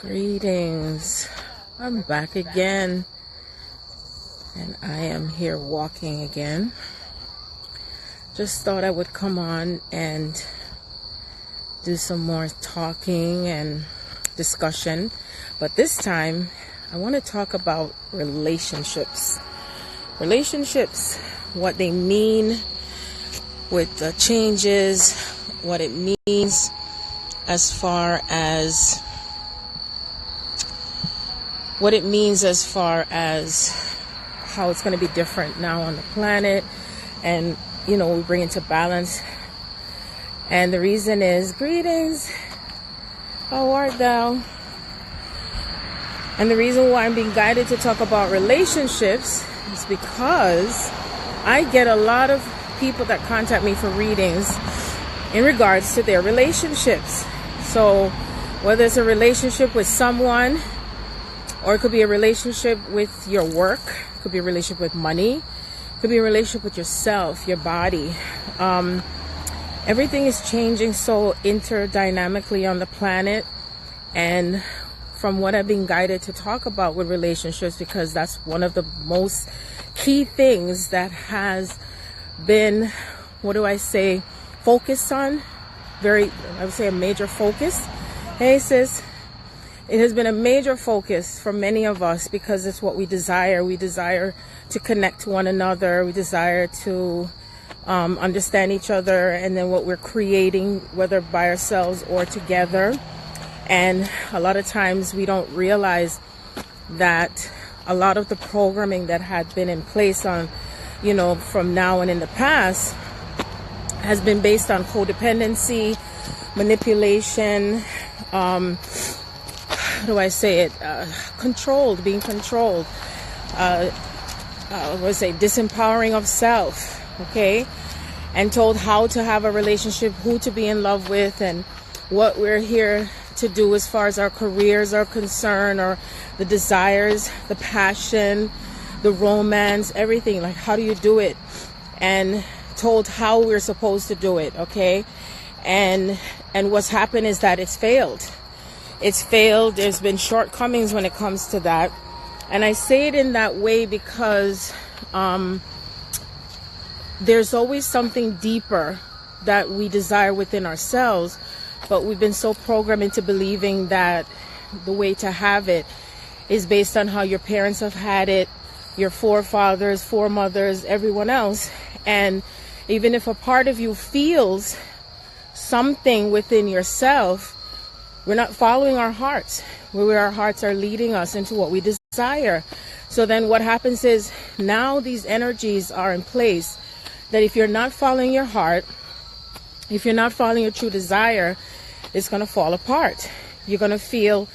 Greetings. I'm back again, and I am here walking again. Just thought I would come on and do some more talking and discussion, but this time I want to talk about relationships. Relationships, what they mean with the changes, what it means as far as how it's going to be different now on the planet, and we bring it to balance. And the reason is, greetings, how art thou? And the reason why I'm being guided to talk about relationships is because I get a lot of people that contact me for readings in regards to their relationships. So whether it's a relationship with someone, or it could be a relationship with your work, it could be a relationship with money, it could be a relationship with yourself, your body. Everything is changing so interdynamically on the planet, and from what I've been guided to talk about with relationships, because that's one of the most key things that has been, focused on, I would say a major focus. Hey sis. It has been a major focus for many of us because it's what we desire. We desire to connect to one another. We desire to understand each other, and then what we're creating, whether by ourselves or together. And a lot of times we don't realize that a lot of the programming that had been in place on, from now and in the past has been based on codependency, manipulation, being controlled, disempowering of self, okay, and told how to have a relationship, who to be in love with, and what we're here to do as far as our careers are concerned, or the desires, the passion, the romance, everything, like how do you do it, and told how we're supposed to do it, okay, and what's happened is that it's failed. There's been shortcomings when it comes to that. And I say it in that way because there's always something deeper that we desire within ourselves, but we've been so programmed into believing that the way to have it is based on how your parents have had it, your forefathers, foremothers, everyone else. And even if a part of you feels something within yourself, we're not following our hearts, where our hearts are leading us into what we desire. So then what happens is, now these energies are in place that if you're not following your heart, if you're not following your true desire, it's going to fall apart. You're going to feel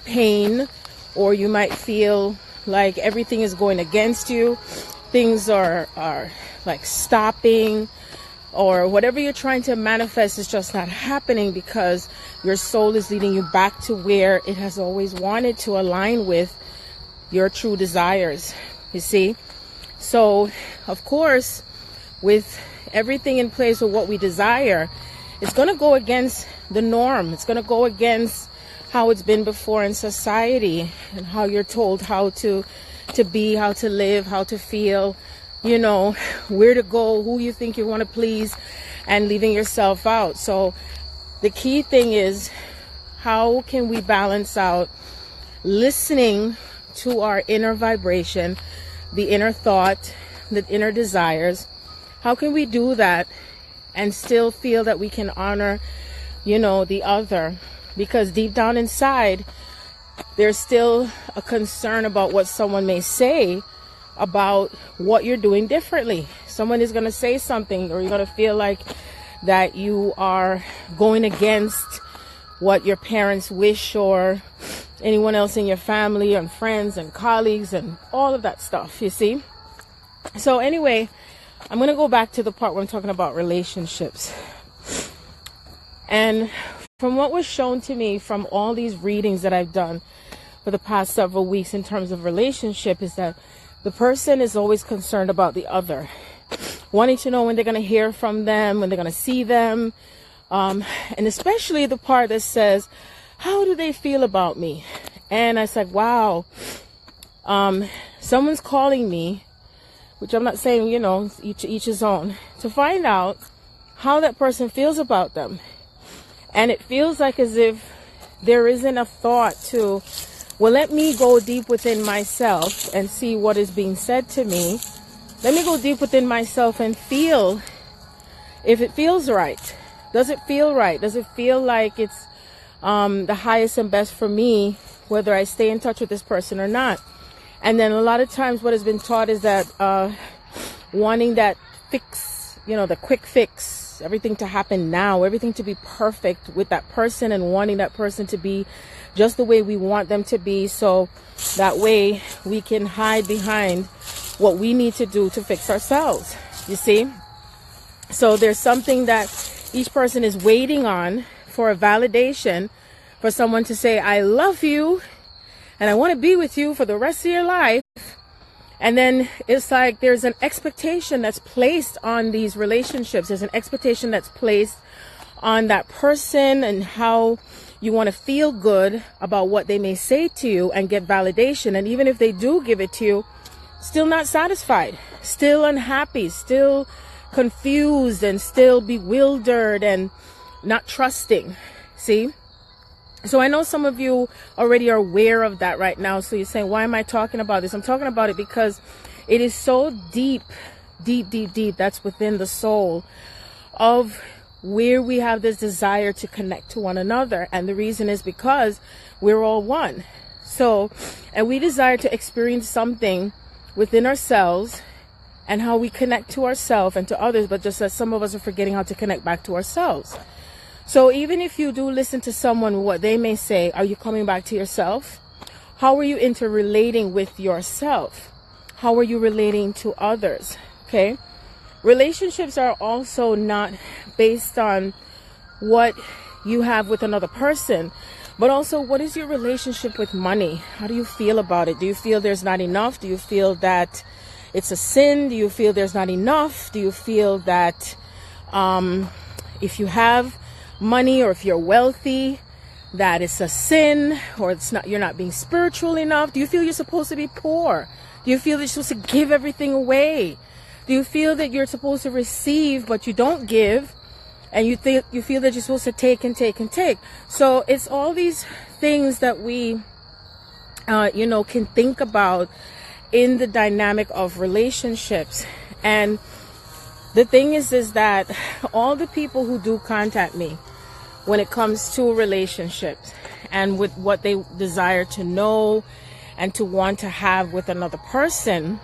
pain, or you might feel like everything is going against you. Things are like stopping, or whatever you're trying to manifest is just not happening because your soul is leading you back to where it has always wanted to align with your true desires, you see. So, of course, with everything in place with what we desire, it's going to go against the norm. It's going to go against how it's been before in society, and how you're told how to be, how to live, how to feel, where to go, who you think you want to please, and leaving yourself out. So the key thing is, how can we balance out listening to our inner vibration, the inner thought, the inner desires? How can we do that and still feel that we can honor, the other? Because deep down inside, there's still a concern about what someone may say about what you're doing differently. Someone is going to say something, or you're going to feel like that you are going against what your parents wish, or anyone else in your family and friends and colleagues and all of that stuff, you see. So anyway, I'm going to go back to the part where I'm talking about relationships. And from what was shown to me from all these readings that I've done for the past several weeks in terms of relationship, is that the person is always concerned about the other, wanting to know when they're going to hear from them, when they're going to see them, and especially the part that says, how do they feel about me? And I said, wow, someone's calling me, which I'm not saying, you know, each his own, to find out how that person feels about them. And it feels like as if there isn't a thought to, well, let me go deep within myself and see what is being said to me. Let me go deep within myself and feel if it feels right. Does it feel right? Does it feel like it's the highest and best for me, whether I stay in touch with this person or not? And then a lot of times what has been taught is that wanting that fix, you know, the quick fix, everything to happen now, everything to be perfect with that person, and wanting that person to be just the way we want them to be, so that way we can hide behind what we need to do to fix ourselves. You see? So there's something that each person is waiting on for a validation, for someone to say, I love you and I want to be with you for the rest of your life. And then it's like there's an expectation that's placed on these relationships. There's an expectation that's placed on that person and how you want to feel good about what they may say to you and get validation. And even if they do give it to you, still not satisfied, still unhappy, still confused, and still bewildered and not trusting. See? So I know some of you already are aware of that right now. So you're saying, why am I talking about this? I'm talking about it because it is so deep, deep, deep, deep. That's within the soul of where we have this desire to connect to one another. And the reason is because we're all one. So, and we desire to experience something within ourselves and how we connect to ourselves and to others, but just that some of us are forgetting how to connect back to ourselves. So even if you do listen to someone, what they may say, are you coming back to yourself? How are you interrelating with yourself? How are you relating to others? Okay. Relationships are also not based on what you have with another person, but also what is your relationship with money? How do you feel about it? Do you feel there's not enough? Do you feel that it's a sin? Do you feel there's not enough? Do you feel that if you have money or if you're wealthy, that it's a sin, or it's not, you're not being spiritual enough? Do you feel you're supposed to be poor? Do you feel that you're supposed to give everything away? Do you feel that you're supposed to receive but you don't give, and you feel that you're supposed to take and take and take? So it's all these things that we can think about in the dynamic of relationships. And the thing is that all the people who do contact me when it comes to relationships and with what they desire to know and to want to have with another person,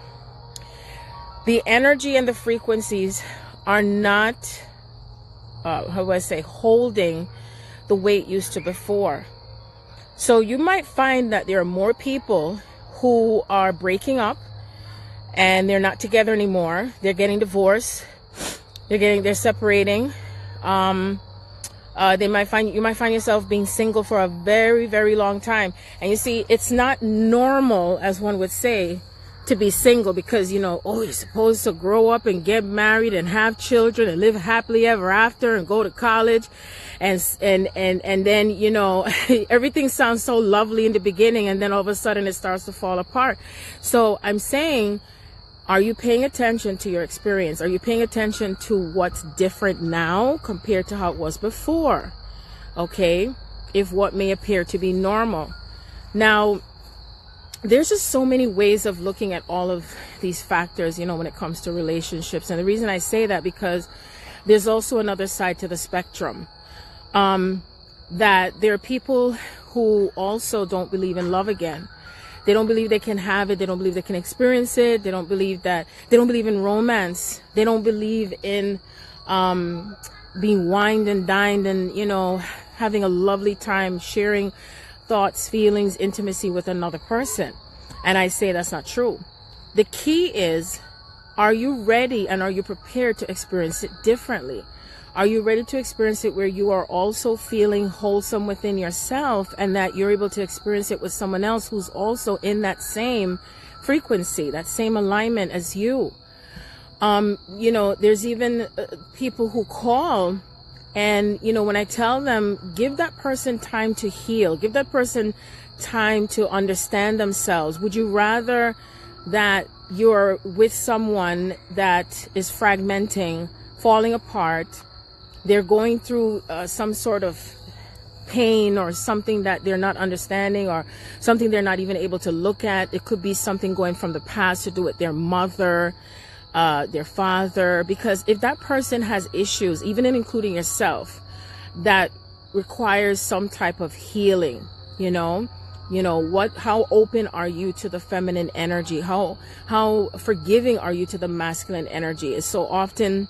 the energy and the frequencies are not, holding the way it used to before. So you might find that there are more people who are breaking up and they're not together anymore. They're getting divorced. They're separating. You might find yourself being single for a very, very long time. And you see, it's not normal, as one would say, to be single, because you're supposed to grow up and get married and have children and live happily ever after and go to college, and then everything sounds so lovely in the beginning, and then all of a sudden it starts to fall apart. So I'm saying, are you paying attention to your experience? Are you paying attention to what's different now compared to how it was before? Okay, if what may appear to be normal. Now, there's just so many ways of looking at all of these factors, when it comes to relationships. And the reason I say that, because there's also another side to the spectrum, that there are people who also don't believe in love again. They don't believe they can have it. They don't believe they can experience it. They don't believe in romance. They don't believe in being wined and dined and, having a lovely time, sharing thoughts, feelings, intimacy with another person. And I say that's not true. The key is, are you ready and are you prepared to experience it differently? Are you ready to experience it where you are also feeling wholesome within yourself, and that you're able to experience it with someone else who's also in that same frequency, that same alignment as you? There's even people who call And, you know, when I tell them, give that person time to heal, give that person time to understand themselves. Would you rather that you're with someone that is fragmenting, falling apart, they're going through some sort of pain or something that they're not understanding, or something they're not even able to look at? It could be something going from the past to do with their mother, their father, because if that person has issues, even including yourself, that requires some type of healing, you know, how open are you to the feminine energy? How forgiving are you to the masculine energy? It's so often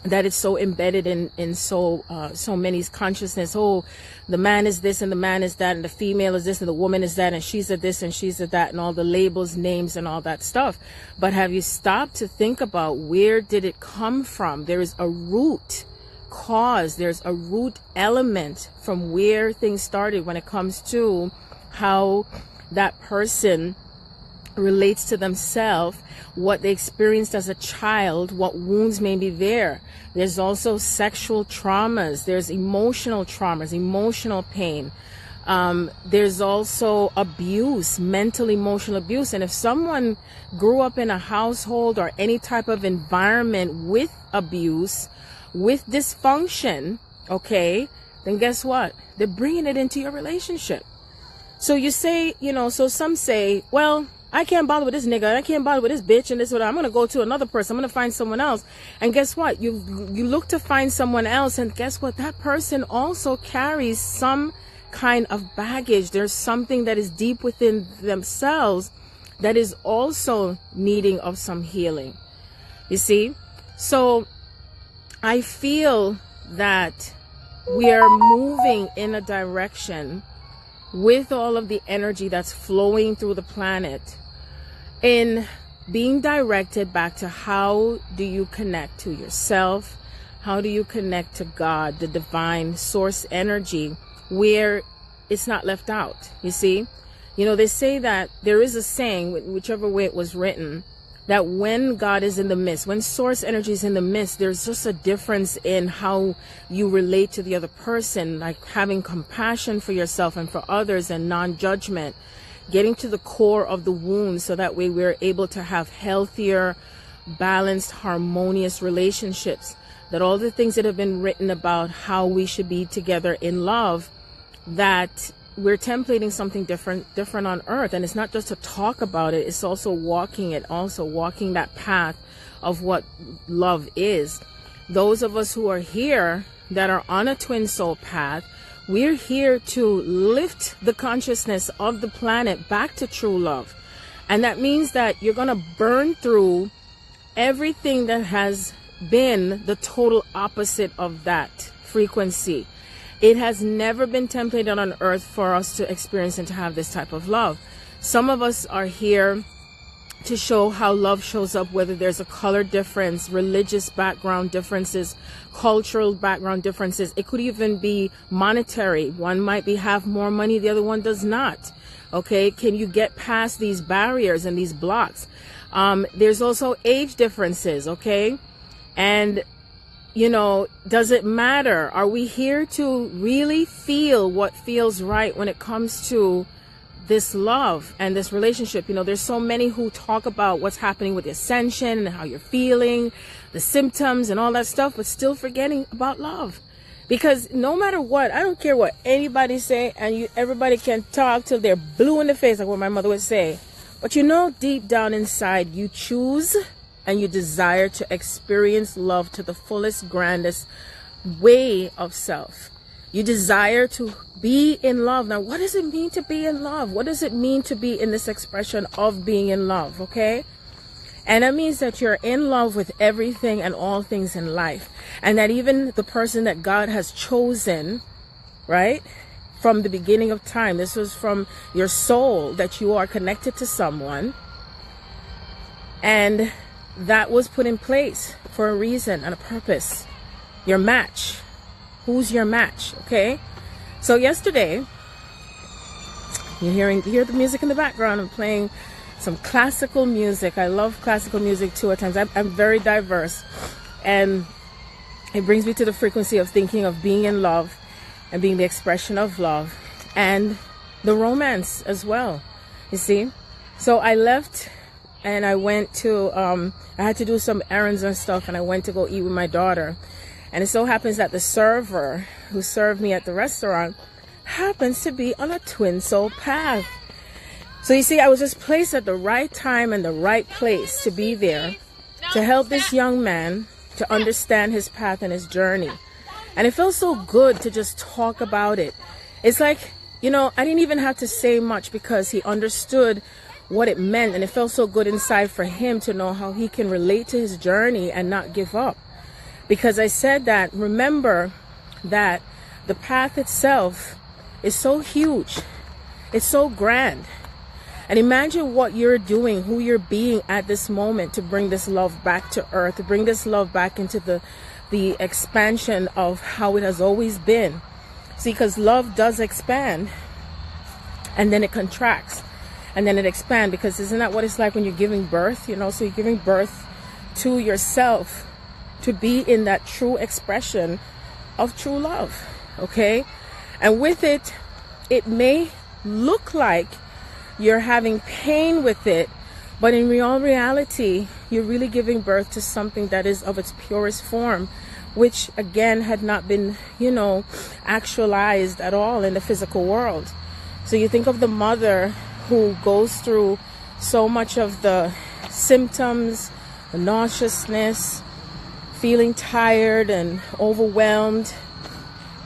that it's so embedded in so many's consciousness. Oh, the man is this and the man is that, and the female is this and the woman is that, and she's a this and she's a that, and all the labels, names, and all that stuff. But have you stopped to think about where did it come from? There is a root cause. There's a root element from where things started when it comes to how that person relates to themselves, what they experienced as a child, what wounds may be there. There's also sexual traumas. There's emotional traumas, emotional pain. There's also abuse, mental, emotional abuse. And if someone grew up in a household or any type of environment with abuse, with dysfunction, okay, then guess what? They're bringing it into your relationship. So you say, you know, so some say, well, I can't bother with this nigga, I can't bother with this bitch, and this what I'm gonna go to another person, I'm gonna find someone else. And guess what? You look to find someone else, and guess what? That person also carries some kind of baggage. There's something that is deep within themselves that is also needing of some healing. You see? So I feel that we are moving in a direction with all of the energy that's flowing through the planet, in being directed back to how do you connect to yourself, how do you connect to God, the divine source energy, where it's not left out. You see, you know, they say that there is a saying, whichever way it was written, that when God is in the midst, when source energy is in the midst, there's just a difference in how you relate to the other person, like having compassion for yourself and for others and non-judgment, getting to the core of the wound, so that way we're able to have healthier, balanced, harmonious relationships. That all the things that have been written about how we should be together in love, that we're templating something different on earth. And it's not just to talk about it, it's also walking it, also walking that path of what love is. Those of us who are here that are on a twin soul path, we're here to lift the consciousness of the planet back to true love. And that means that you're going to burn through everything that has been the total opposite of that frequency. It has never been templated on earth for us to experience and to have this type of love. Some of us are here to show how love shows up, whether there's a color difference, religious background differences, cultural background differences. It could even be monetary. One might have more money, the other one does not. Okay, can you get past these barriers and these blocks? There's also age differences, okay? And you know, does it matter? Are we here to really feel what feels right when it comes to this love and this relationship? You know, there's so many who talk about what's happening with the ascension and how you're feeling, the symptoms and all that stuff, but still forgetting about love. Because no matter what, I don't care what anybody say, and everybody can talk till they're blue in the face, like what my mother would say. But you know, deep down inside, you choose and you desire to experience love to the fullest, grandest way of self. You desire to be in love. Now, what does it mean to be in love? What does it mean to be in this expression of being in love, okay? And that means that you're in love with everything and all things in life. And that even the person that God has chosen, right, from the beginning of time, this was from your soul, that you are connected to someone. And that was put in place for a reason and a purpose. Your match. Who's your match? Okay. So yesterday, you hear the music in the background. I'm playing some classical music. I love classical music too at times. I'm very diverse. And It brings me to the frequency of thinking of being in love and being the expression of love and the romance as well, you see. So I left and I went to, I had to do some errands and stuff, and I went to go eat with my daughter. And it so happens that the server who served me at the restaurant happens to be on a twin soul path. So you see, I was just placed at the right time and the right place to be there to help this young man to understand his path and his journey. And it felt so good to just talk about it. It's like, you know, I didn't even have to say much because he understood what it meant, and it felt so good inside for him to know how he can relate to his journey and not give up. Because I said that, remember that the path itself is so huge, it's so grand. And imagine what you're doing, who you're being at this moment to bring this love back to earth, to bring this love back into the expansion of how it has always been. See, because love does expand and then it contracts and then it expands, because isn't that what it's like when you're giving birth, you know? So you're giving birth to yourself to be in that true expression of true love, okay? And with it, it may look like you're having pain with it, but in real reality, you're really giving birth to something that is of its purest form, which again had not been, you know, actualized at all in the physical world. So you think of the mother who goes through so much of the symptoms, the nauseousness, feeling tired and overwhelmed,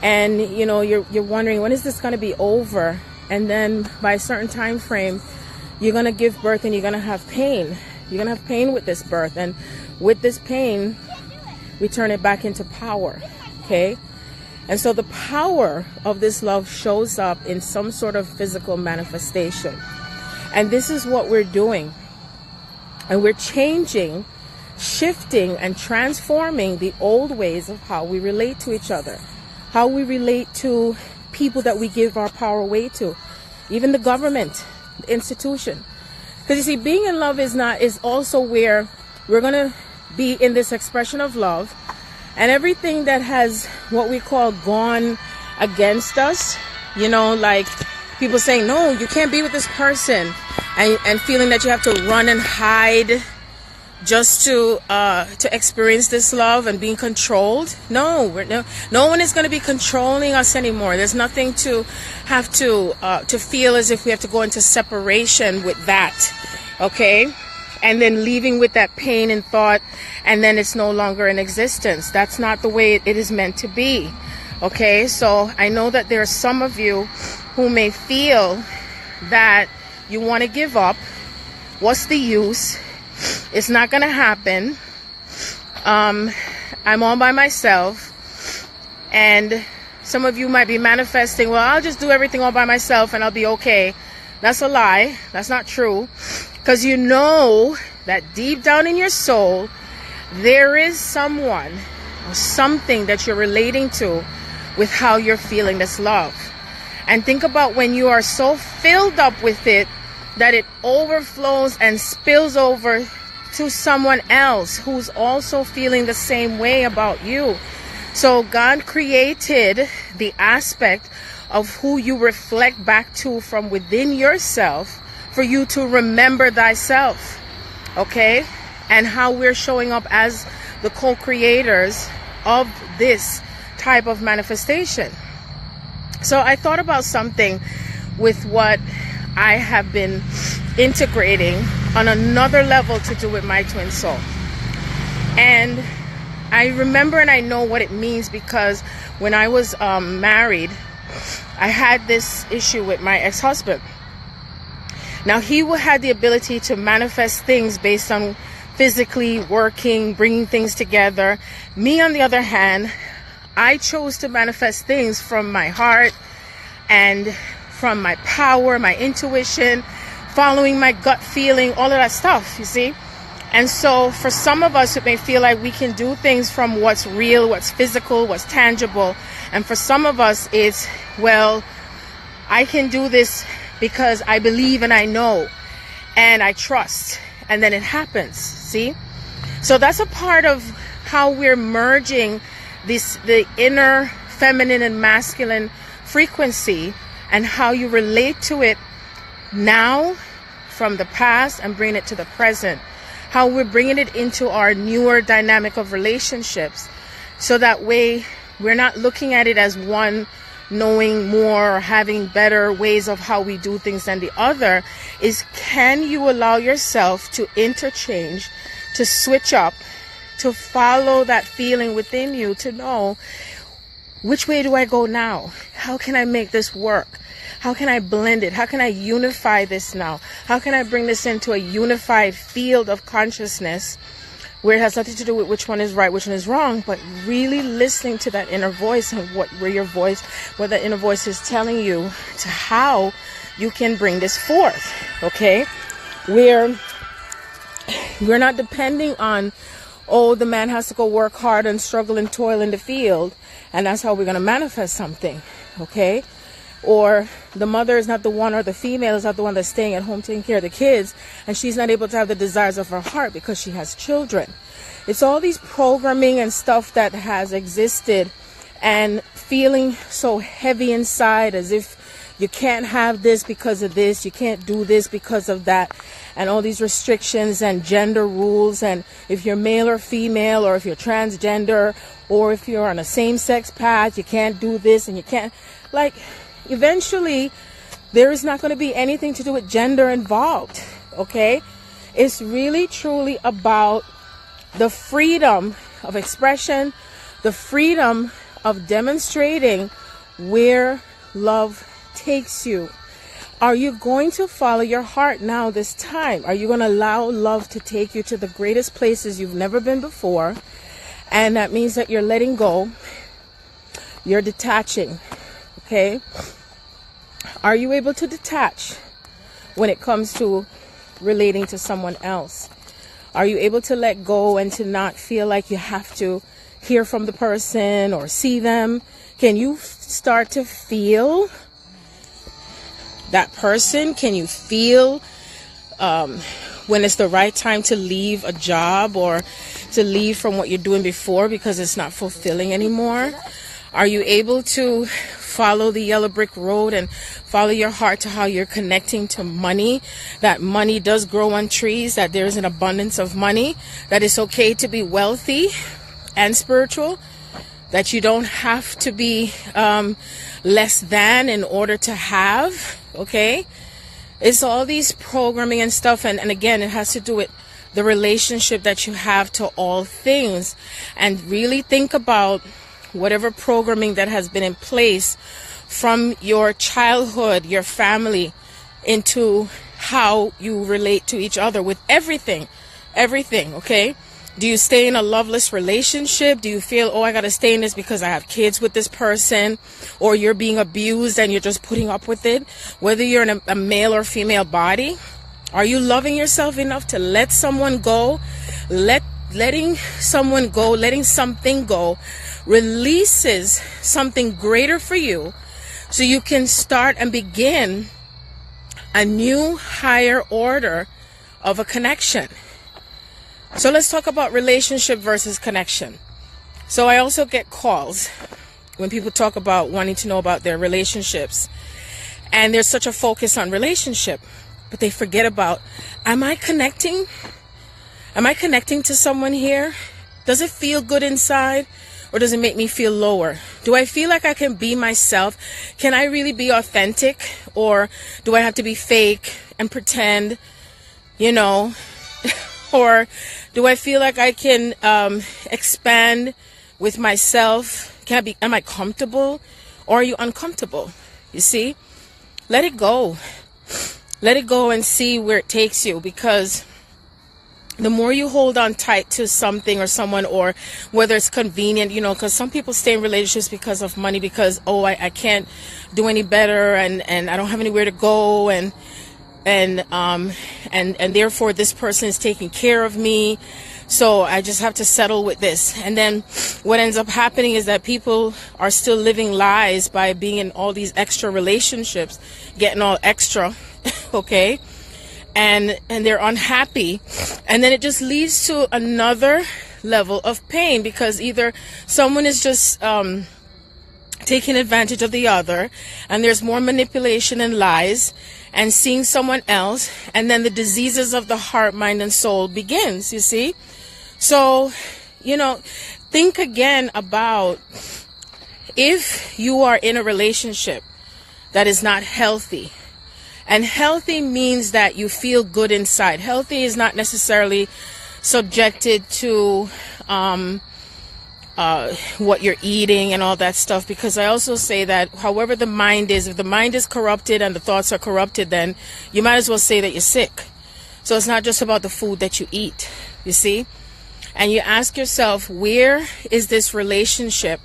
and you know, you're wondering, when is this going to be over? And then by a certain time frame, you're going to give birth and you're going to have pain. You're going to have pain with this birth, and with this pain, we turn it back into power, okay? And so the power of this love shows up in some sort of physical manifestation. And this is what we're doing. And we're changing, shifting, and transforming the old ways of how we relate to each other, how we relate to people that we give our power away to, even the government, the institution. Because you see, being in love is also where we're going to be in this expression of love, and everything that has what we call gone against us, you know, like people saying, no, you can't be with this person, and feeling that you have to run and hide just to experience this love and being controlled. No one is going to be controlling us anymore. There's nothing to have to feel as if we have to go into separation with that, okay? And then leaving with that pain and thought, and then it's no longer in existence. That's not the way it is meant to be, okay? So I know that there are some of you who may feel that you want to give up. What's the use? It's not going to happen. I'm all by myself. And some of you might be manifesting, well, I'll just do everything all by myself and I'll be okay. That's a lie. That's not true. Because you know that deep down in your soul, there is someone or something that you're relating to with how you're feeling this love. And think about when you are so filled up with it that it overflows and spills over to someone else who's also feeling the same way about you. So God created the aspect of who you reflect back to from within yourself for you to remember thyself, okay? And how we're showing up as the co-creators of this type of manifestation. So I thought about something with what I have been integrating on another level to do with my twin soul. And I remember and I know what it means, because when I was married, I had this issue with my ex-husband. Now, he had the ability to manifest things based on physically working, bringing things together. Me, on the other hand, I chose to manifest things from my heart and from my power, my intuition, following my gut feeling, all of that stuff, you see? And so for some of us, it may feel like we can do things from what's real, what's physical, what's tangible. And for some of us, it's, well, I can do this because I believe and I know and I trust, and then it happens, see? So that's a part of how we're merging the inner feminine and masculine frequency and how you relate to it now from the past and bring it to the present. How we're bringing it into our newer dynamic of relationships. So that way we're not looking at it as one knowing more or having better ways of how we do things than the other. Is, can you allow yourself to interchange, to switch up, to follow that feeling within you, to know, which way do I go now? How can I make this work? How can I blend it? How can I unify this now? How can I bring this into a unified field of consciousness where it has nothing to do with which one is right, which one is wrong, but really listening to that inner voice and what that inner voice is telling you, to how you can bring this forth. Okay? We're not depending on, oh, the man has to go work hard and struggle and toil in the field, and that's how we're going to manifest something. Okay? Or the mother is not the one, or the female is not the one that's staying at home taking care of the kids, and she's not able to have the desires of her heart because she has children. It's all these programming and stuff that has existed, and feeling so heavy inside, as if you can't have this because of this, you can't do this because of that, and all these restrictions and gender rules, and if you're male or female, or if you're transgender, or if you're on a same-sex path, you can't do this, and you can't, like, eventually there is not going to be anything to do with gender involved. Okay? It's really truly about the freedom of expression, the freedom of demonstrating where love takes you. Are you going to follow your heart now this time? Are you going to allow love to take you to the greatest places you've never been before? And that means that you're letting go. You're detaching. Okay? Are you able to detach when it comes to relating to someone else? Are you able to let go and to not feel like you have to hear from the person or see them? Can you start to feel that person? Can you feel when it's the right time to leave a job or to leave from what you're doing before because it's not fulfilling anymore? Are you able to follow the yellow brick road and follow your heart to how you're connecting to money, that money does grow on trees, that there's an abundance of money, that it's okay to be wealthy and spiritual, that you don't have to be less than in order to have? Okay? It's all these programming and stuff, and again, it has to do with the relationship that you have to all things. And really think about whatever programming that has been in place from your childhood, your family, into how you relate to each other with everything, okay? Do you stay in a loveless relationship? Do you feel, oh, I got to stay in this because I have kids with this person? Or you're being abused and you're just putting up with it? Whether you're in a male or female body, are you loving yourself enough to let someone go? Letting someone go, letting something go, releases something greater for you, so you can start and begin a new higher order of a connection. So let's talk about relationship versus connection. So I also get calls when people talk about wanting to know about their relationships, and there's such a focus on relationship, but they forget about, am I connecting? Am I connecting to someone here? Does it feel good inside? Or does it make me feel lower? Do I feel like I can be myself? Can I really be authentic? Or do I have to be fake and pretend, you know? Or do I feel like I can expand with myself? Am I comfortable? Or are you uncomfortable? You see? Let it go. Let it go and see where it takes you, because the more you hold on tight to something or someone, or whether it's convenient, you know, because some people stay in relationships because of money, because, oh, I can't do any better, and I don't have anywhere to go, and therefore this person is taking care of me, so I just have to settle with this. And then what ends up happening is that people are still living lies by being in all these extra relationships, getting all extra, okay? And they're unhappy, and then it just leads to another level of pain, because either someone is just taking advantage of the other, and there's more manipulation and lies, and seeing someone else, and then the diseases of the heart, mind, and soul begins, you see? So, think again about if you are in a relationship that is not healthy. And healthy means that you feel good inside. Healthy is not necessarily subjected to what you're eating and all that stuff, because I also say that however the mind is, if the mind is corrupted and the thoughts are corrupted, then you might as well say that you're sick. So it's not just about the food that you eat, you see? And you ask yourself, where is this relationship?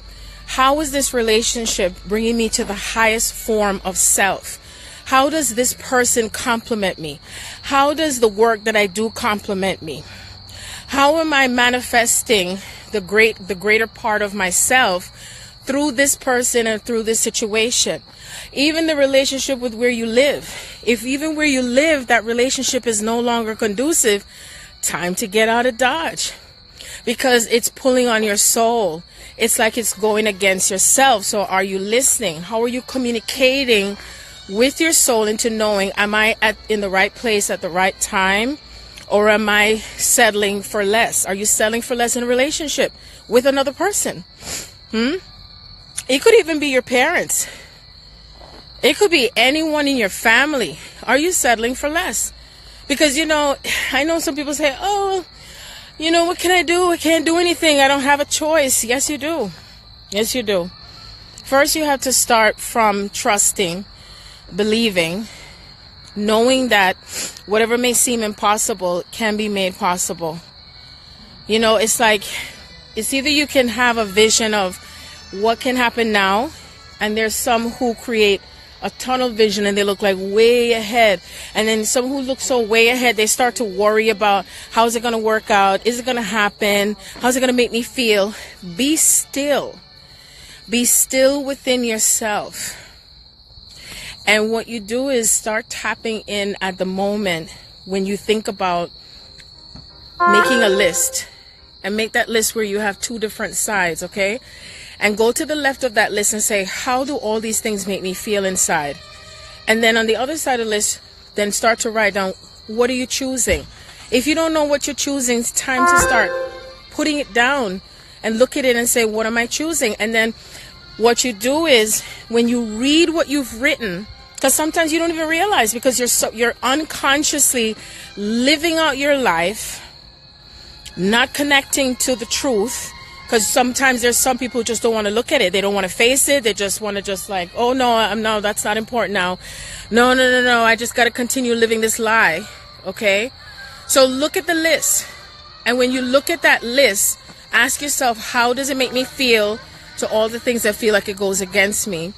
How is this relationship bringing me to the highest form of self? How does this person complement me? How does the work that I do complement me? How am I manifesting the greater part of myself through this person and through this situation? Even the relationship with where you live. If even where you live, that relationship is no longer conducive, time to get out of Dodge, because it's pulling on your soul. It's like it's going against yourself. So are you listening? How are you communicating with your soul into knowing, am I in the right place at the right time? Or am I settling for less? Are you settling for less in a relationship with another person? It could even be your parents. It could be anyone in your family. Are you settling for less? Because, I know some people say, oh, what can I do? I can't do anything. I don't have a choice. Yes, you do. Yes, you do. First, you have to start from trusting, believing, knowing that whatever may seem impossible can be made possible. It's like, it's either you can have a vision of what can happen now, and there's some who create a tunnel vision and they look like way ahead. And then some who look so way ahead, they start to worry about, how's it going to work out? Is it going to happen? How's it going to make me feel? Be still. Be still within yourself. And what you do is start tapping in at the moment when you think about making a list, and make that list where you have two different sides, okay? And go to the left of that list and say, how do all these things make me feel inside? And then on the other side of the list, then start to write down, what are you choosing? If you don't know what you're choosing, it's time to start putting it down and look at it and say, what am I choosing? And then what you do is, when you read what you've written, because sometimes you don't even realize, because you're unconsciously living out your life, not connecting to the truth, because sometimes there's some people who just don't want to look at it. They don't want to face it. They just want to just like, oh no, that's not important now. No, I just got to continue living this lie. Okay? So look at the list. And when you look at that list, ask yourself, how does it make me feel to all the things that feel like it goes against me?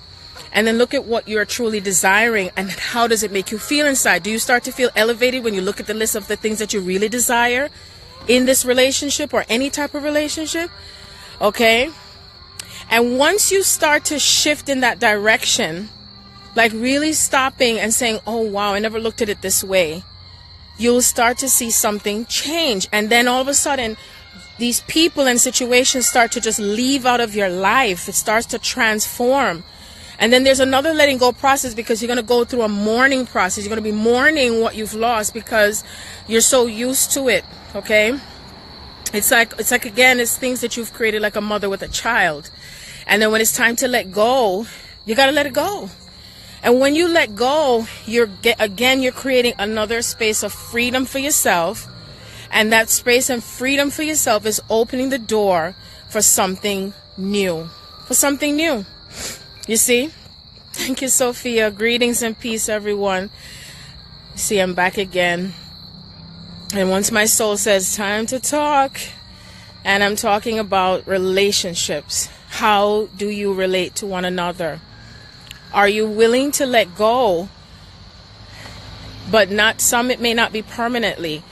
And then look at what you're truly desiring, and how does it make you feel inside? Do you start to feel elevated when you look at the list of the things that you really desire in this relationship or any type of relationship? Okay? And once you start to shift in that direction, like really stopping and saying, oh wow, I never looked at it this way, you'll start to see something change. And then all of a sudden, these people and situations start to just leave out of your life. It starts to transform. And then there's another letting go process, because you're going to go through a mourning process. You're going to be mourning what you've lost because you're so used to it. Okay? It's like again, it's things that you've created, like a mother with a child. And then when it's time to let go, you got to let it go. And when you let go, you're creating another space of freedom for yourself. And that space and freedom for yourself is opening the door for something new. For something new. You see? Thank you, Sophia. Greetings and peace, everyone. See, I'm back again. And once my soul says, time to talk, and I'm talking about relationships. How do you relate to one another? Are you willing to let go? But it may not be permanently.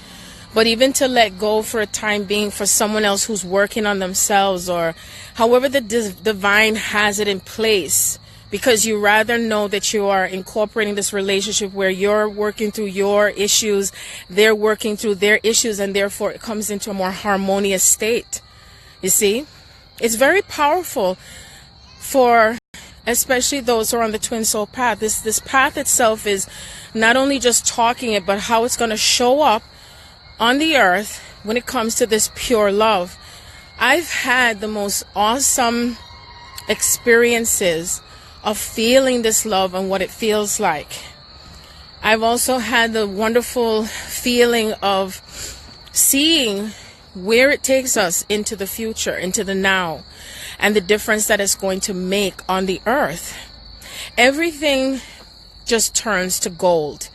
But even to let go for a time being for someone else who's working on themselves, or however the divine has it in place because you rather know that you are incorporating this relationship where you're working through your issues, they're working through their issues, and therefore it comes into a more harmonious state. You see, it's very powerful for especially those who are on the twin soul path. This path itself is not only just talking it, but how it's going to show up on the earth when it comes to this pure love. I've had the most awesome experiences of feeling this love and what it feels like. I've also had the wonderful feeling of seeing where it takes us into the future, into the now, and the difference that it's going to make on the earth. Everything just turns to gold.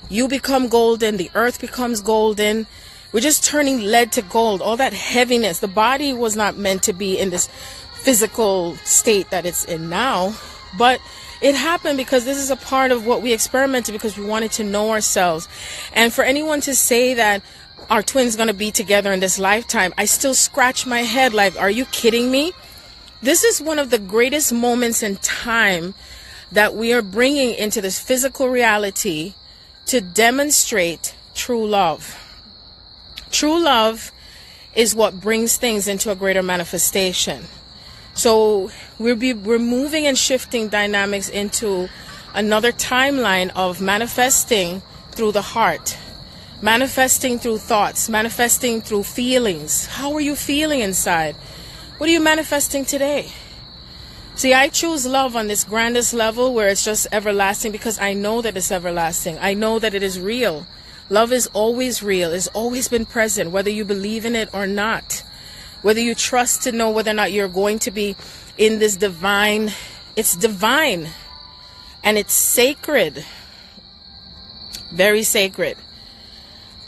You become golden, the earth becomes golden. We're just turning lead to gold. All that heaviness. The body was not meant to be in this physical state that it's in now, but it happened because this is a part of what we experimented, because we wanted to know ourselves. And for anyone to say that our twin's going to be together in this lifetime, I still scratch my head like, are you kidding me? This is one of the greatest moments in time that we are bringing into this physical reality to demonstrate true love. True love is what brings things into a greater manifestation. So we're moving and shifting dynamics into another timeline of manifesting through the heart, manifesting through thoughts, manifesting through feelings. How are you feeling inside? What are you manifesting today? See, I choose love on this grandest level where it's just everlasting, because I know that it's everlasting. I know that it is real. Love is always real. It's always been present, whether you believe in it or not. Whether you trust to know whether or not you're going to be in this divine. It's divine. And it's sacred. Very sacred.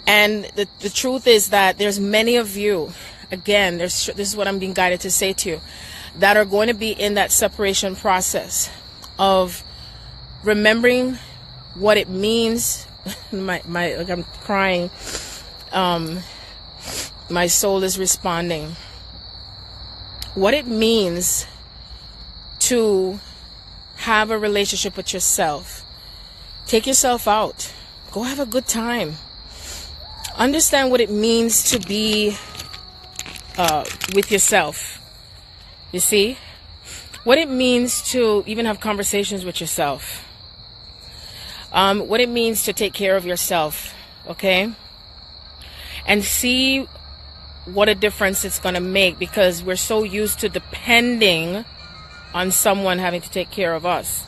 And the truth is that there's many of you, again, this is what I'm being guided to say to you, that are going to be in that separation process of remembering what it means. Like I'm crying. My soul is responding. What it means to have a relationship with yourself. Take yourself out. Go have a good time. Understand what it means to be with yourself. You see? What it means to even have conversations with yourself. What it means to take care of yourself. Okay? And see what a difference it's going to make, because we're so used to depending on someone having to take care of us.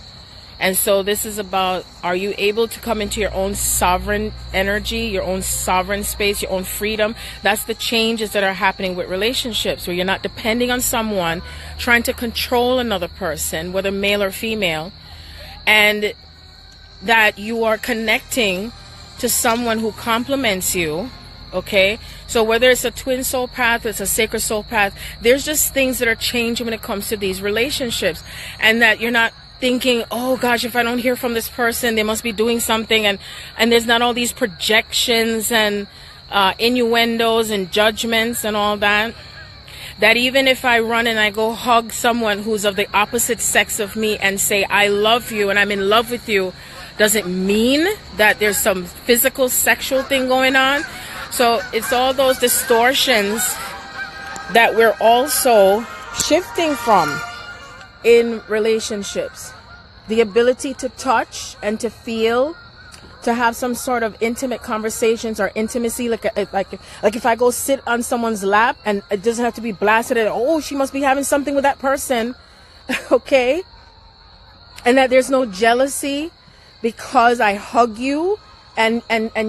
And so this is about, are you able to come into your own sovereign energy, your own sovereign space, your own freedom? That's the changes that are happening with relationships, where you're not depending on someone, trying to control another person, whether male or female, and that you are connecting to someone who complements you. Okay, so whether it's a twin soul path, it's a sacred soul path, there's just things that are changing when it comes to these relationships, and that you're not thinking, oh gosh, if I don't hear from this person, they must be doing something, and there's not all these projections and innuendos and judgments and all that. That even if I run and I go hug someone who's of the opposite sex of me and say, I love you and I'm in love with you, doesn't mean that there's some physical sexual thing going on. So it's all those distortions that we're also shifting from in relationships. The ability to touch and to feel, to have some sort of intimate conversations or intimacy, like if I go sit on someone's lap, and it doesn't have to be blasted at, oh, she must be having something with that person. Okay? And that there's no jealousy because I hug you. And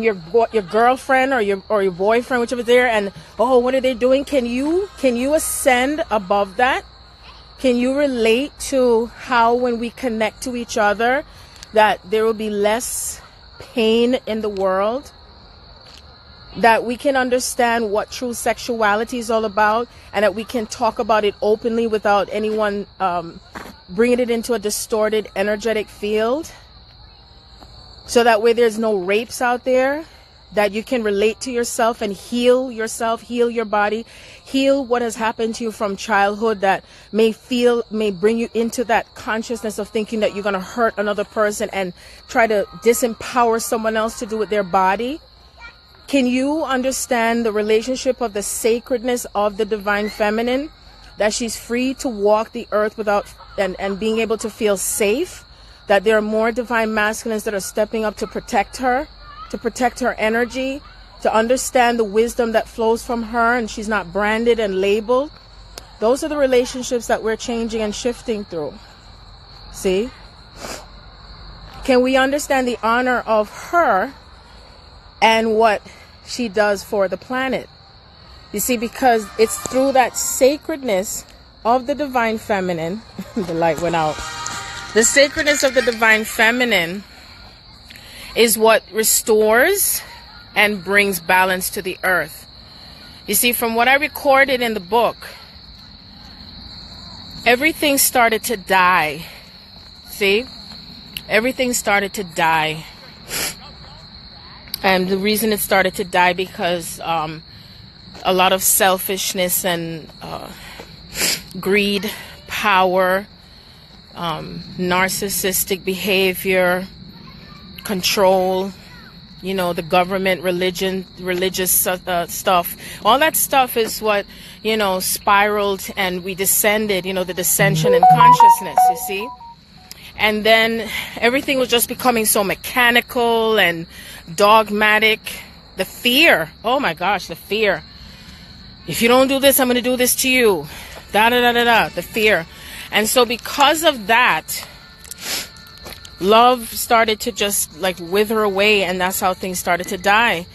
your girlfriend or your boyfriend, whichever there, and oh, what are they doing? Can you ascend above that? Can you relate to how when we connect to each other, that there will be less pain in the world? That we can understand what true sexuality is all about, and that we can talk about it openly without anyone bringing it into a distorted energetic field? So that way there's no rapes out there, that you can relate to yourself and heal yourself, heal your body, heal what has happened to you from childhood that may bring you into that consciousness of thinking that you're going to hurt another person and try to disempower someone else to do with their body. Can you understand the relationship of the sacredness of the divine feminine, that she's free to walk the earth without and being able to feel safe, that there are more divine masculines that are stepping up to protect her energy, to understand the wisdom that flows from her, and she's not branded and labeled? Those are the relationships that we're changing and shifting through. See? Can we understand the honor of her and what she does for the planet? You see, because it's through that sacredness of the divine feminine, the light went out. The sacredness of the divine feminine is what restores and brings balance to the earth. You see, from what I recorded in the book, everything started to die. See? Everything started to die. And the reason it started to die because a lot of selfishness and greed, power, narcissistic behavior, control, the government, religious stuff. All that stuff is what, spiraled, and we descended, the descension in consciousness, you see? And then everything was just becoming so mechanical and dogmatic. The fear, oh my gosh, the fear. If you don't do this, I'm going to do this to you. The fear. And so because of that, love started to just like wither away, and that's how things started to die.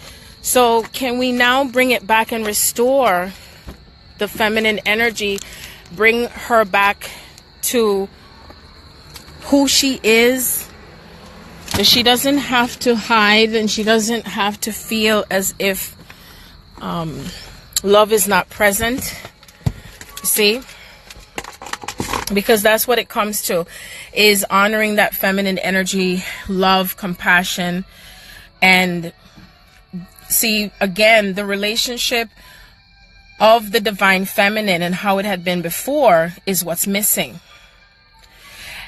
So can we now bring it back and restore the feminine energy, bring her back to who she is? She doesn't have to hide, and she doesn't have to feel as if love is not present. See? Because that's what it comes to, is honoring that feminine energy, love, compassion. And see, again, the relationship of the divine feminine and how it had been before is what's missing.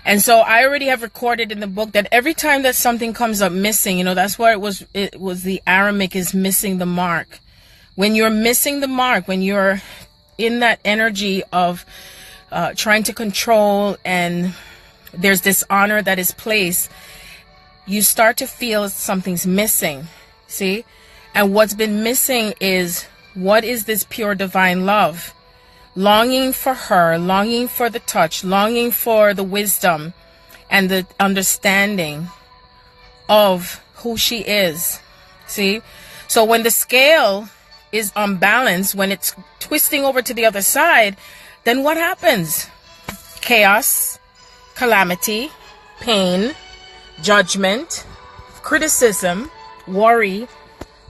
And so I already have recorded in the book that every time that something comes up missing, that's why it was the Aramaic is missing the mark. When you're missing the mark, when you're in that energy of trying to control, and there's dishonor that is placed, you start to feel something's missing. See? And what's been missing is, what is this pure divine love? Longing for her, longing for the touch, longing for the wisdom and the understanding of who she is. See? So when the scale is unbalanced, when it's twisting over to the other side, then what happens? Chaos, calamity, pain, judgment, criticism, worry,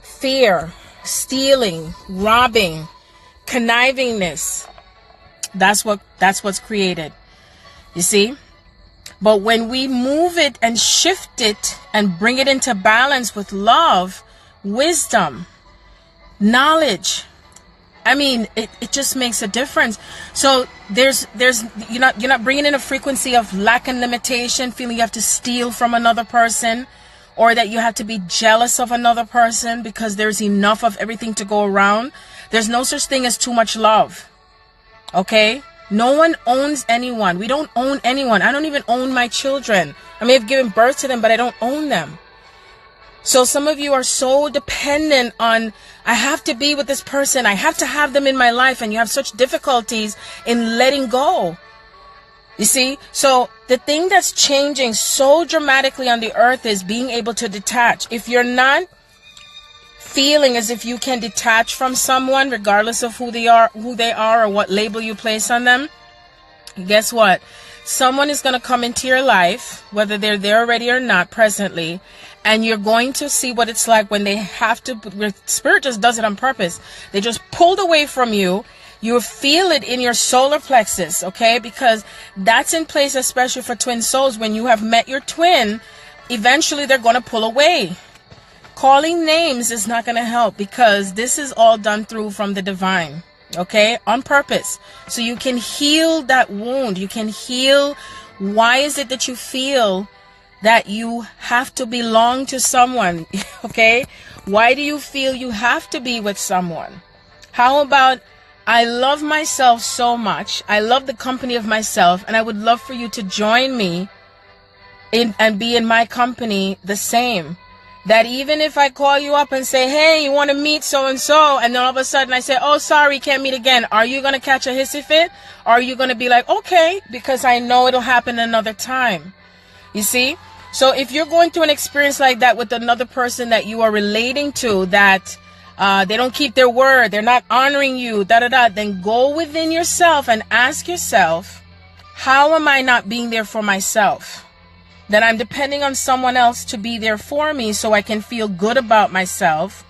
fear, stealing, robbing, connivingness. That's what's created. You see? But when we move it and shift it and bring it into balance with love, wisdom, knowledge, it just makes a difference. So there's you're not bringing in a frequency of lack and limitation, feeling you have to steal from another person, or that you have to be jealous of another person because there's enough of everything to go around. There's no such thing as too much love. Okay? No one owns anyone. We don't own anyone. I don't even own my children. I may have given birth to them, but I don't own them. So some of you are so dependent on, I have to be with this person, I have to have them in my life, and you have such difficulties in letting go. You see? So the thing that's changing so dramatically on the earth is being able to detach. If you're not feeling as if you can detach from someone, regardless of who they are or what label you place on them, guess what? Someone is going to come into your life, whether they're there already or not presently, and you're going to see what it's like when they have to, Spirit just does it on purpose. They just pulled away from you. You feel it in your solar plexus, okay? Because that's in place, especially for twin souls. When you have met your twin, eventually they're going to pull away. calling names is not going to help, because this is all done through from the divine, okay, on purpose. So you can heal that wound. You can heal. Why is it that you feel that you have to belong to someone? Okay, why do you feel you have to be with someone? How about, I love myself so much, I love the company of myself, and I would love for you to join me in and be in my company the same. That even if I call you up and say, hey, you want to meet so-and-so, and then all of a sudden I say, oh, sorry, can't meet again. Are you going to catch a hissy fit? Or are you going to be like, okay, because I know it'll happen another time? You see? So if you're going through an experience like that with another person that you are relating to, that they don't keep their word, they're not honoring you, then go within yourself and ask yourself, how am I not being there for myself? That I'm depending on someone else to be there for me so I can feel good about myself,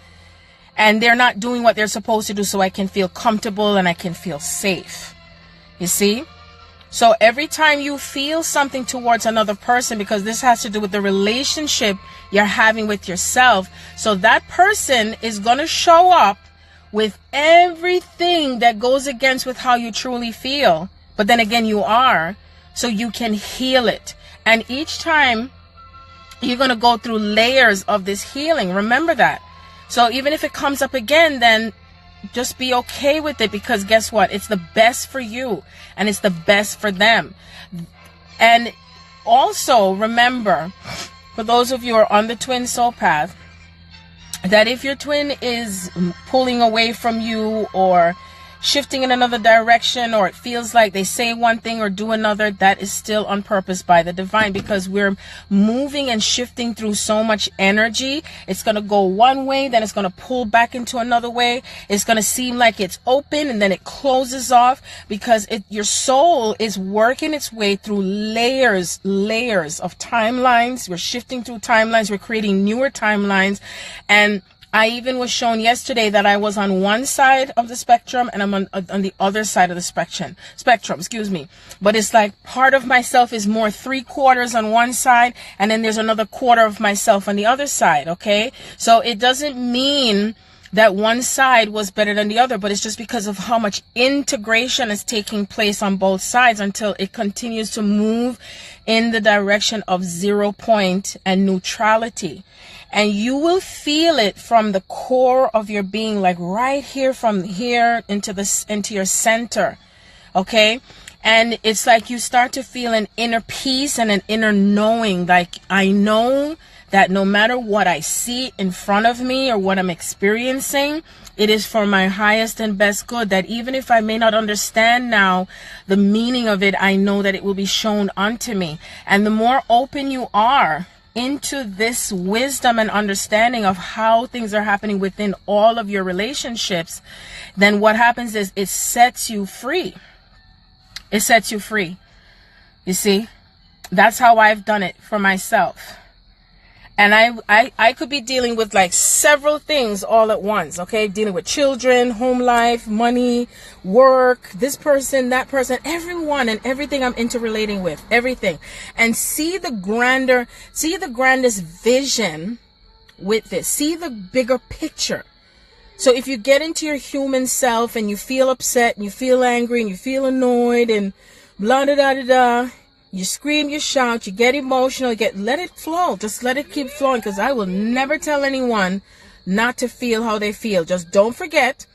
and they're not doing what they're supposed to do so I can feel comfortable and I can feel safe. You see? So every time you feel something towards another person, because this has to do with the relationship you're having with yourself, so that person is going to show up with everything that goes against with how you truly feel. But then again, you are, so you can heal it. And each time you're going to go through layers of this healing. Remember that. So even if it comes up again, then just be okay with it, because guess what? It's the best for you and it's the best for them. And also remember, for those of you who are on the twin soul path, that if your twin is pulling away from you or shifting in another direction, or it feels like they say one thing or do another, that is still on purpose by the divine, because we're moving and shifting through so much energy. It's going to go one way, then it's going to pull back into another way. It's going to seem like it's open and then it closes off, because your soul is working its way through layers of timelines. We're shifting through timelines. We're creating newer timelines. And I even was shown yesterday that I was on one side of the spectrum and I'm on the other side of the spectrum, But it's like part of myself is more 3/4 on one side, and then there's another quarter of myself on the other side, okay? So it doesn't mean that one side was better than the other, but it's just because of how much integration is taking place on both sides until it continues to move in the direction of 0 point and neutrality. And you will feel it from the core of your being, like right here, from here into your center. Okay. And it's like you start to feel an inner peace and an inner knowing. Like, I know that no matter what I see in front of me or what I'm experiencing, it is for my highest and best good. That even if I may not understand now the meaning of it, I know that it will be shown unto me. And the more open you are into this wisdom and understanding of how things are happening within all of your relationships, then what happens is it sets you free. It sets you free. You see, that's how I've done it for myself. And I could be dealing with like several things all at once, okay? Dealing with children, home life, money, work, this person, that person, everyone and everything I'm interrelating with, everything. And see the grandest vision with this. See the bigger picture. So if you get into your human self and you feel upset and you feel angry and you feel annoyed and blah, da, da, da, da, you scream, you shout, you get emotional, let it flow. Just let it keep flowing, because I will never tell anyone not to feel how they feel. Just don't forget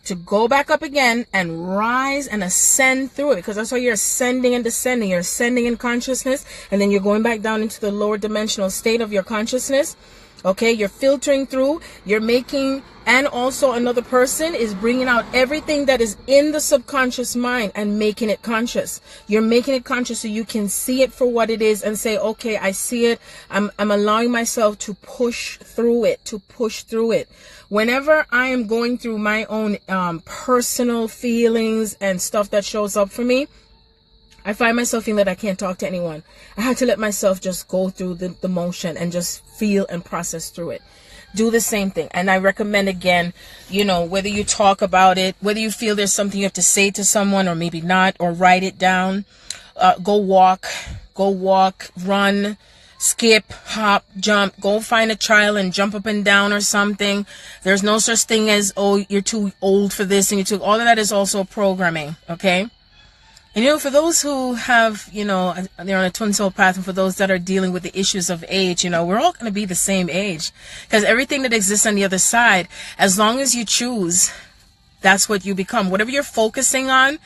to go back up again and rise and ascend through it, because that's why you're ascending and descending. You're ascending in consciousness, and then you're going back down into the lower dimensional state of your consciousness. Okay, you're filtering through, you're making, and also another person is bringing out everything that is in the subconscious mind and making it conscious. You're making it conscious so you can see it for what it is and say, okay, I see it. I'm allowing myself to push through it, Whenever I am going through my own personal feelings and stuff that shows up for me, I find myself feeling that I can't talk to anyone. I have to let myself just go through the motion and just feel and process through it. Do the same thing. And I recommend, again, whether you talk about it, whether you feel there's something you have to say to someone or maybe not, or write it down, go walk, run, skip, hop, jump, go find a child and jump up and down or something. There's no such thing as, oh, you're too old for this, and all of that is also programming, okay? And for those who have, they're on a twin soul path, and for those that are dealing with the issues of age, we're all going to be the same age, because everything that exists on the other side, as long as you choose, that's what you become. Whatever you're focusing on,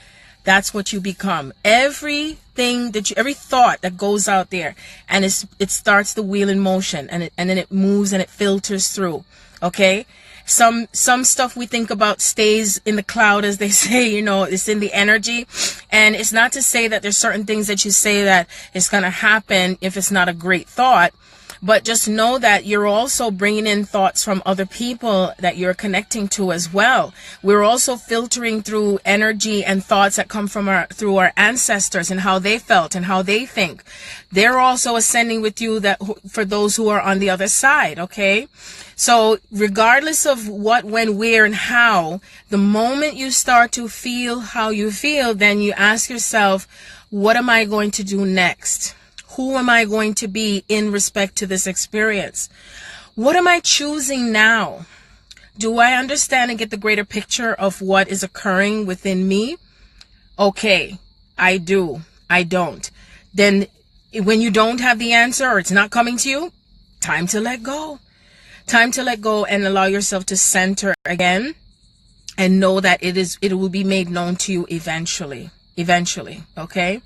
that's what you become. Every thought that goes out there, and it starts the wheel in motion, and then it moves and it filters through. Okay. Some stuff we think about stays in the cloud, as they say, it's in the energy. And it's not to say that there's certain things that you say that it's going to happen if it's not a great thought. But just know that you're also bringing in thoughts from other people that you're connecting to as well. We're also filtering through energy and thoughts that come from through our ancestors and how they felt and how they think. They're also ascending with you, that for those who are on the other side, okay? So regardless of what, when, where, and how, the moment you start to feel how you feel, then you ask yourself, what am I going to do next? Who am I going to be in respect to this experience? What am I choosing now? Do I understand and get the greater picture of what is occurring within me? Okay, I do. I don't. Then when you don't have the answer, or it's not coming to you, time to let go. Time to let go and allow yourself to center again, and know that it will be made known to you eventually. Eventually, okay?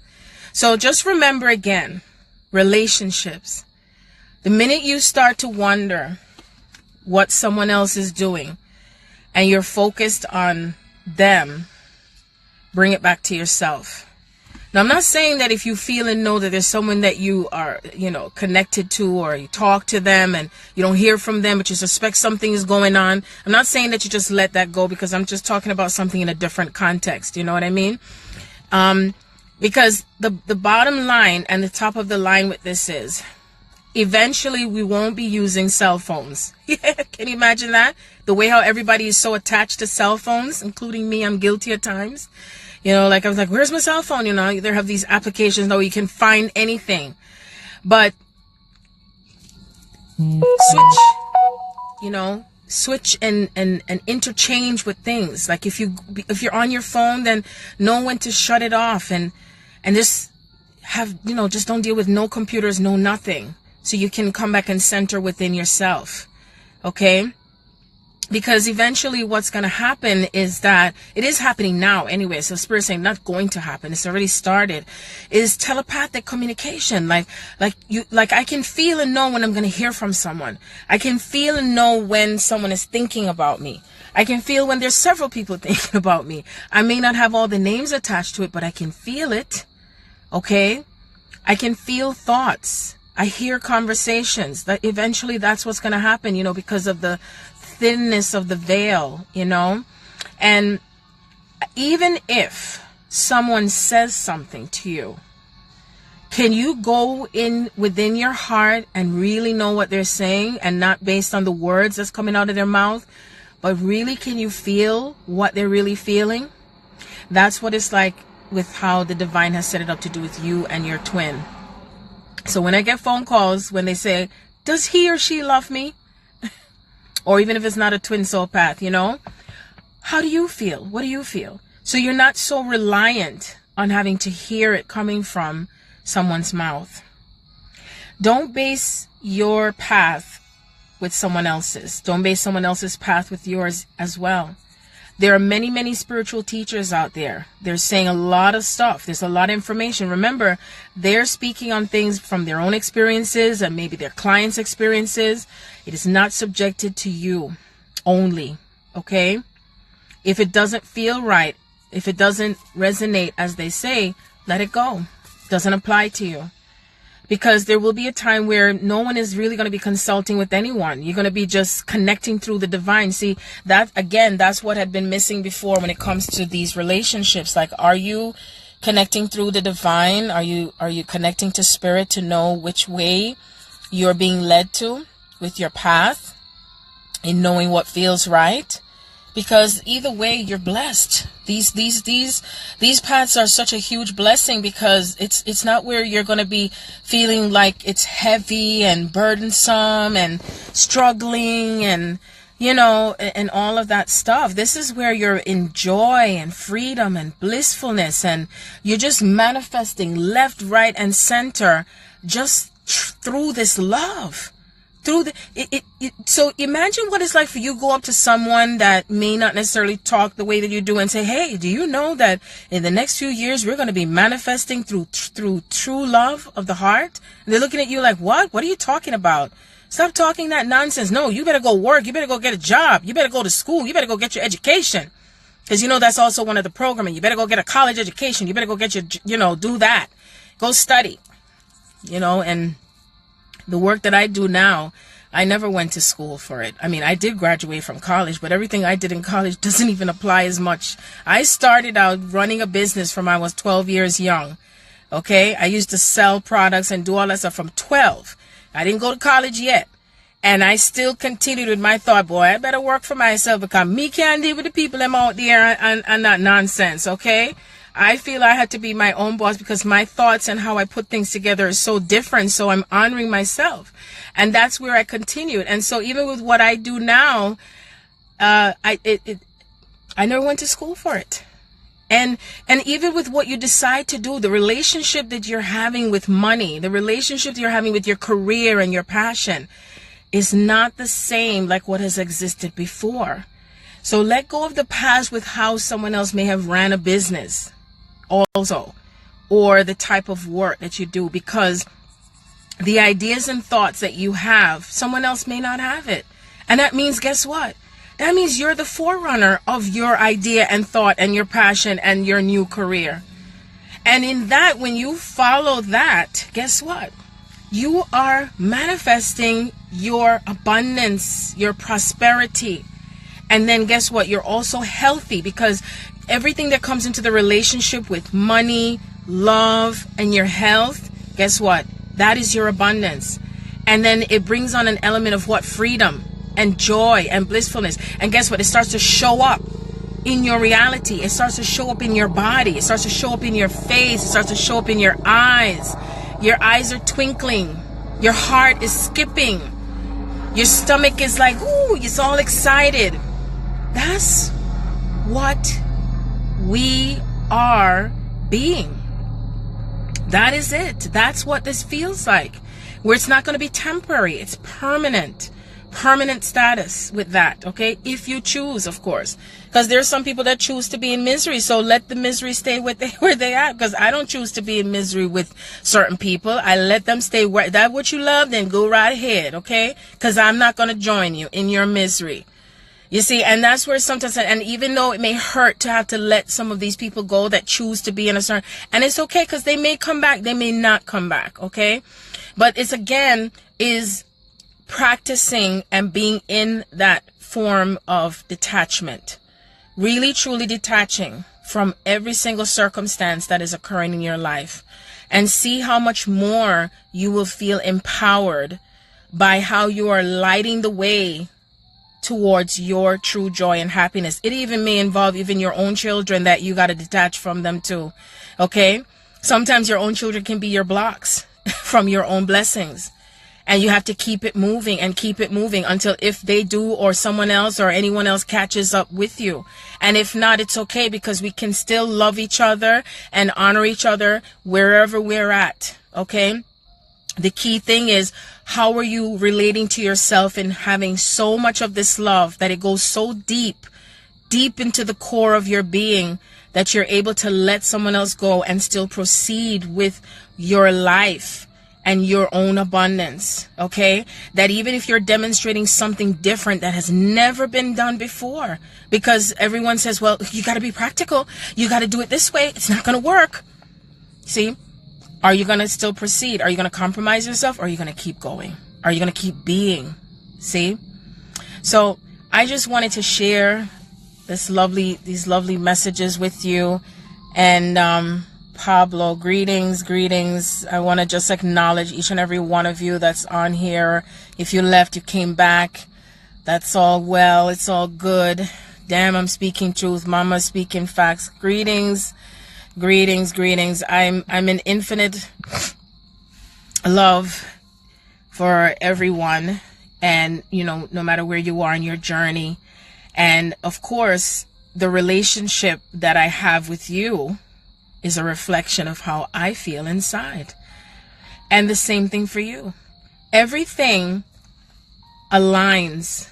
So just remember again, relationships. The minute you start to wonder what someone else is doing and you're focused on them, bring it back to yourself. Now, I'm not saying that if you feel and know that there's someone that you are, connected to, or you talk to them and you don't hear from them, but you suspect something is going on. I'm not saying that you just let that go, because I'm just talking about something in a different context. You know what I mean? Because the bottom line and the top of the line with this is, eventually we won't be using cell phones. Can you imagine that? The way how everybody is so attached to cell phones, including me. I'm guilty at times. Like I was like, where's my cell phone? They have these applications now you can find anything. But switch and interchange with things. Like if you're on your phone, then know when to shut it off, and just have, just don't deal with no computers, no nothing. So you can come back and center within yourself. Okay? Because eventually what's going to happen is that it is happening now anyway. So Spirit's saying not going to happen. It's already started. Is telepathic communication. Like I can feel and know when I'm going to hear from someone. I can feel and know when someone is thinking about me. I can feel when there's several people thinking about me. I may not have all the names attached to it, but I can feel it. Okay? I can feel thoughts. I hear conversations. That eventually that's what's going to happen, because of the thinness of the veil, and even if someone says something to you, can you go in within your heart and really know what they're saying, and not based on the words that's coming out of their mouth, but really can you feel what they're really feeling? That's what it's like with how the divine has set it up to do with you and your twin. So when I get phone calls when they say, does he or she love me? Or even if it's not a twin soul path, how do you feel? What do you feel? So you're not so reliant on having to hear it coming from someone's mouth. Don't base your path with someone else's. Don't base someone else's path with yours as well. There are many, many spiritual teachers out there. They're saying a lot of stuff. There's a lot of information. Remember, they're speaking on things from their own experiences and maybe their clients' experiences. It is not subjected to you only, okay? If it doesn't feel right, if it doesn't resonate, as they say, let it go. Doesn't apply to you. Because there will be a time where no one is really going to be consulting with anyone. You're going to be just connecting through the divine. See, that again, that's what had been missing before when it comes to these relationships. Like, are you connecting through the divine? Are you connecting to spirit to know which way you're being led to with your path, in knowing what feels right? because either way you're blessed. These paths are such a huge blessing, because it's not where you're going to be feeling like it's heavy and burdensome and struggling and and all of that stuff. This is where you're in joy and freedom and blissfulness, and you're just manifesting left, right, and center, just through this love. So imagine what it's like for you to go up to someone that may not necessarily talk the way that you do and say, hey, do you know that in the next few years we're going to be manifesting through true love of the heart? And they're looking at you like, what are you talking about? Stop talking that nonsense. No, you better go work. You better go get a job. You better go to school. You better go get your education. Because that's also one of the programming. You better go get a college education. You better go get your, do that. Go study. And the work that I do now, I never went to school for it. I mean, I did graduate from college, but everything I did in college doesn't even apply as much. I started out running a business from I was 12 years young. Okay? I used to sell products and do all that stuff from 12. I didn't go to college yet. And I still continued with my thought, boy, I better work for myself, because me can't deal with the people them out there and that nonsense, okay? I feel I had to be my own boss, because my thoughts and how I put things together is so different. So I'm honoring myself. And that's where I continued. And so even with what I do now, I never went to school for it. And even with what you decide to do, the relationship that you're having with money, the relationship that you're having with your career and your passion is not the same like what has existed before. So let go of the past with how someone else may have ran a business also, or the type of work that you do, because the ideas and thoughts that you have, someone else may not have it. And that means, guess what? That means you're the forerunner of your idea and thought and your passion and your new career. And in that, when you follow that, guess what? You are manifesting your abundance, your prosperity. And then guess what? You're also healthy, because everything that comes into the relationship with money, love, and your health, guess what? That is your abundance. And then it brings on an element of what? Freedom and joy and blissfulness. And guess what? It starts to show up in your reality. It starts to show up in your body. It starts to show up in your face. It starts to show up in your eyes. Your eyes are twinkling. Your heart is skipping. Your stomach is like, ooh, it's all excited. That's what we are being. That is it. That's what this feels like. Where it's not going to be temporary. It's permanent. Permanent status with that, okay? If you choose, of course. Because there's some people that choose to be in misery. So let the misery stay where they are. Because I don't choose to be in misery with certain people. I let them stay where that's what you love, then go right ahead, okay? Because I'm not going to join you in your misery. You see, and that's where sometimes, and even though it may hurt to have to let some of these people go that choose to be in a certain, and it's okay, because they may come back, they may not come back, okay? But it's again, is practicing and being in that form of detachment, really truly detaching from every single circumstance that is occurring in your life, and see how much more you will feel empowered by how you are lighting the way towards your true joy and happiness. It even may involve even your own children that you got to detach from them too. Okay? Sometimes your own children can be your blocks from your own blessings. And you have to keep it moving and keep it moving until if they do, or someone else or anyone else catches up with you. And if not, it's okay, because we can still love each other and honor each other wherever we're at. Okay? The key thing is, how are you relating to yourself and having so much of this love that it goes so deep into the core of your being that you're able to let someone else go and still proceed with your life and your own abundance, okay? That even if you're demonstrating something different that has never been done before, because everyone says, well, you got to be practical. You got to do it this way. It's not going to work. See? Are you going to still proceed? Are you going to compromise yourself? Or are you going to keep going? Are you going to keep being? See? So I just wanted to share these lovely messages with you. And Pablo, greetings. I want to just acknowledge each and every one of you that's on here. If you left, you came back. That's all well. It's all good. Damn, I'm speaking truth. Mama speaking facts. Greetings, greetings, greetings. I'm in infinite love for everyone, and no matter where you are in your journey. And of course, the relationship that I have with you is a reflection of how I feel inside. And the same thing for you. Everything aligns.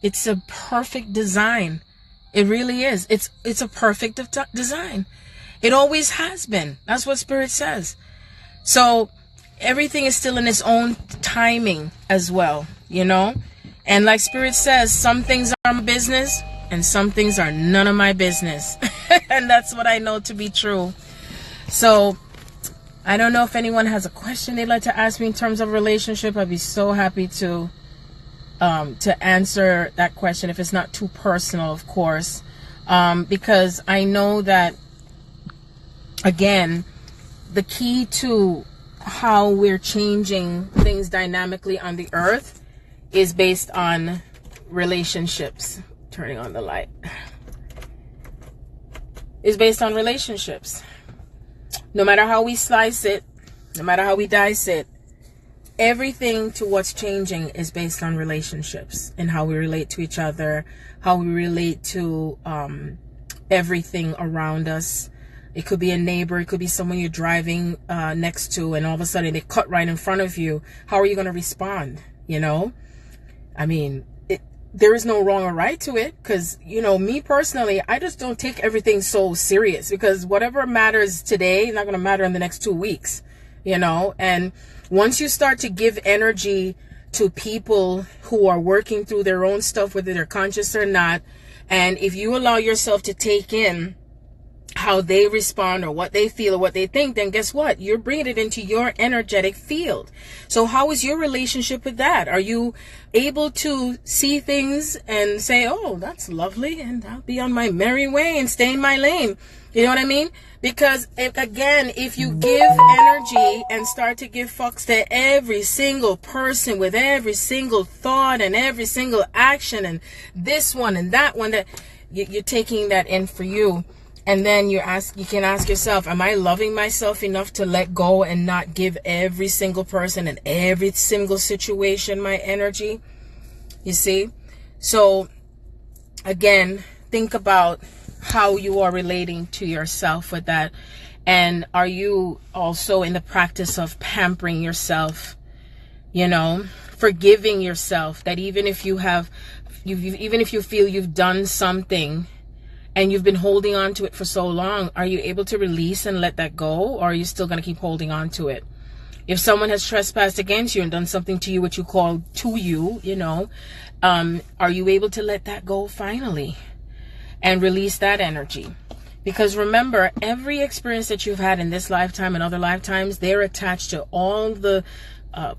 It's a perfect design. It really is. It's a perfect design. It always has been. That's what Spirit says. So everything is still in its own timing as well, And like Spirit says, some things are my business and some things are none of my business. And that's what I know to be true. So I don't know if anyone has a question they'd like to ask me in terms of relationship. I'd be so happy to answer that question, if it's not too personal, of course, because I know that, again, the key to how we're changing things dynamically on the earth is based on relationships. Turning on the light is based on relationships. No matter how we slice it, no matter how we dice it, everything to what's changing is based on relationships and how we relate to each other, how we relate to everything around us. It could be a neighbor, it could be someone you're driving next to, and all of a sudden they cut right in front of you. How are you going to respond? I mean, there is no wrong or right to it, because, me personally, I just don't take everything so serious, because whatever matters today is not going to matter in the next 2 weeks, and once you start to give energy to people who are working through their own stuff, whether they're conscious or not, and if you allow yourself to take in how they respond or what they feel or what they think, then guess what? You're bringing it into your energetic field. So how is your relationship with that? Are you able to see things and say, oh, that's lovely, and I'll be on my merry way and stay in my lane? You know what I mean? Because again, if you give energy and start to give fucks to every single person with every single thought and every single action and this one and that one, that you're taking that in for you. And then you can ask yourself, am I loving myself enough to let go and not give every single person and every single situation my energy? You see? So again, think about how you are relating to yourself with that. And are you also in the practice of pampering yourself, forgiving yourself, that even if you feel you've done something and you've been holding on to it for so long, are you able to release and let that go? Or are you still going to keep holding on to it? If someone has trespassed against you and done something to you, what you call to you, are you able to let that go finally and release that energy? Because remember, every experience that you've had in this lifetime and other lifetimes, they're attached to all the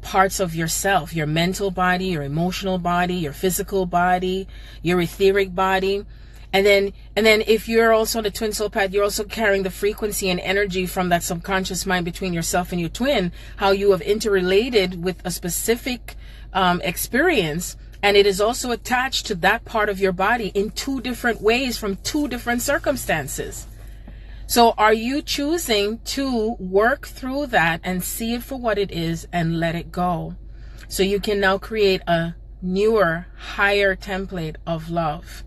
parts of yourself, your mental body, your emotional body, your physical body, your etheric body. And then if you're also on the twin soul path, you're also carrying the frequency and energy from that subconscious mind between yourself and your twin, how you have interrelated with a specific experience. And it is also attached to that part of your body in 2 different ways from 2 different circumstances. So are you choosing to work through that and see it for what it is and let it go? So you can now create a newer, higher template of love.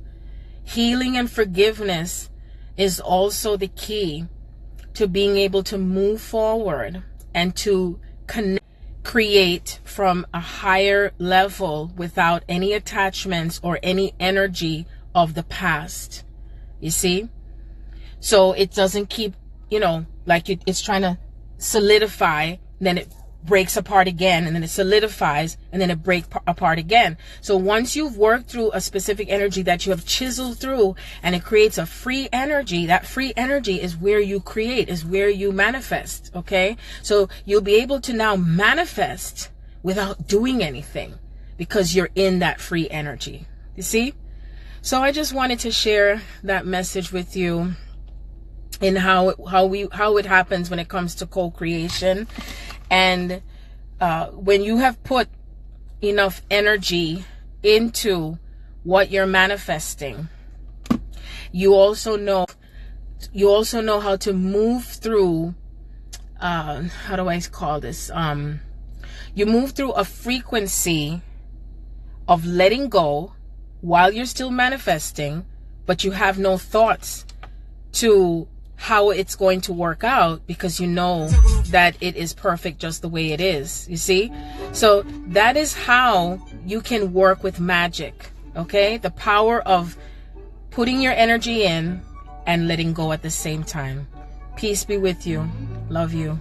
Healing and forgiveness is also the key to being able to move forward and to create from a higher level without any attachments or any energy of the past. You see? So it doesn't keep, like it's trying to solidify, then it breaks apart again, and then it solidifies, and then it breaks apart again. So once you've worked through a specific energy that you have chiseled through, and it creates a free energy, that free energy is where you create, is where you manifest. Okay, so you'll be able to now manifest without doing anything because you're in that free energy. You see? So I just wanted to share that message with you in how it happens when it comes to co-creation. And when you have put enough energy into what you're manifesting, You also know how to move through, how do I call this? You move through a frequency of letting go while you're still manifesting, but you have no thoughts to how it's going to work out, because you know that it is perfect just the way it is. You see? So that is how you can work with magic. Okay? The power of putting your energy in and letting go at the same time. Peace be with you. Love you.